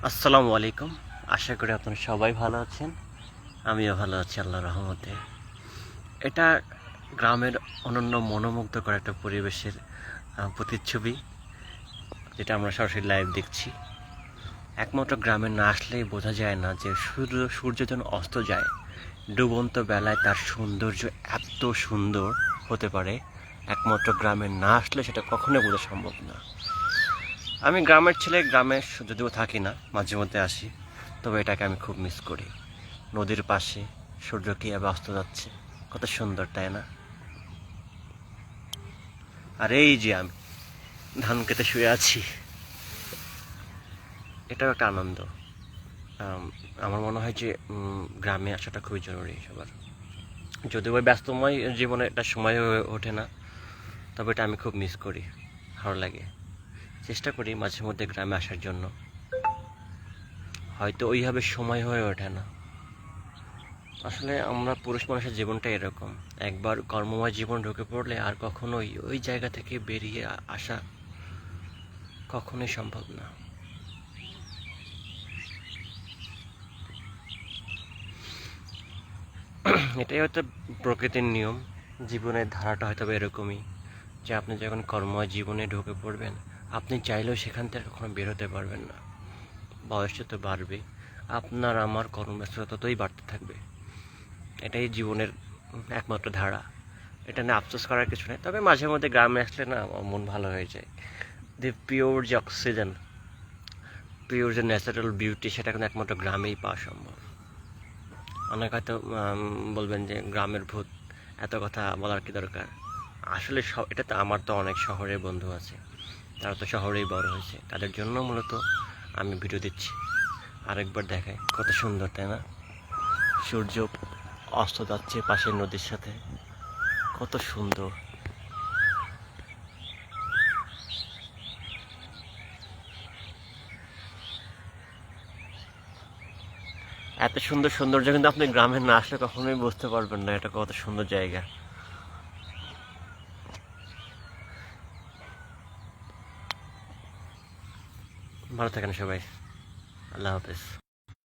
আসসালামু আলাইকুম। আশা করি আপনারা সবাই ভালো আছেন। আমিও ভালো আছি আল্লাহর রহমতে। এটা গ্রামের অনন্য মনোমুগ্ধকর একটা পরিবেশের প্রতিচ্ছবি, যেটা আমরা সরাসরি লাইভ দেখছি। একমাত্র গ্রামে না আসলেই বোঝা যায় না যে সূর্য যখন অস্ত যায়, ডুবন্ত বেলায় তার সৌন্দর্য এত সুন্দর হতে পারে, একমাত্র গ্রামে না আসলে সেটা কখনোই বোঝা সম্ভব না। আমি গ্রামের ছেলে, গ্রামে যদিও থাকি না, মাঝে মধ্যে আসি, তবে এটাকে আমি খুব মিস করি। নদীর পাশে সূর্য কীভাবে অস্ত যাচ্ছে, কত সুন্দর, তাই না? আর এই যে আমি ধান খেতে শুয়ে আছি, এটাও একটা আনন্দ। আমার মনে হয় যে গ্রামে আসাটা খুবই জরুরি সবার। যদিও ব্যস্তময় জীবনে এটা সময় হয়ে ওঠে না, তবে এটা আমি খুব মিস করি, ভালো লাগে। চেষ্টা করি মাঝে মধ্যে গ্রামে আসার জন্য, হয়তো ওইভাবে সময় হয়ে ওঠে না। আসলে আমরা পুরুষ মানুষের জীবনটা এরকম, একবার কর্মময় জীবন ঢুকে পড়লে আর কখনোই ওই জায়গা থেকে বেরিয়ে আসা কখনোই সম্ভব না। এটাই হয়তো প্রকৃতির নিয়ম, জীবনের ধারাটা হয়তো এরকমই, যে আপনি যখন কর্মময় জীবনে ঢুকে পড়বেন, আপনি চাইলেও সেখান থেকে কখনো বেরোতে পারবেন না। বয়স যত বাড়বে, আপনার আমার কর্মব্যস্ততা ততই বাড়তে থাকবে। এটাই জীবনের একমাত্র ধারা। এটা নিয়ে আফসোস করার কিছু নেই, তবে মাঝে মধ্যে গ্রামে আসলে না মন ভালো হয়ে যায়। দি পিওর যে অক্সিজেন, পিওর যে ন্যাচারাল বিউটি, সেটা কিন্তু একমাত্র গ্রামেই পাওয়া সম্ভব। অনেক হয়তো বলবেন যে গ্রামের ভূত, এত কথা বলার কি দরকার। আসলে এটা তো, আমার তো অনেক শহরের বন্ধু আছে, তারা তো শহরেই বড় হয়েছে, তাদের জন্য মূলত আমি ভিডিও দিচ্ছি। আরেকবার দেখায় কত সুন্দর, তাই না? সূর্য অস্ত যাচ্ছে পাশের নদীর সাথে, কত সুন্দর। এত সুন্দর সৌন্দর্য কিন্তু আপনি গ্রামে না আসলে কখনোই বুঝতে পারবেন না এটা কত সুন্দর জায়গা। ভালো থাকেন সবাই, আল্লাহ হাফেজ।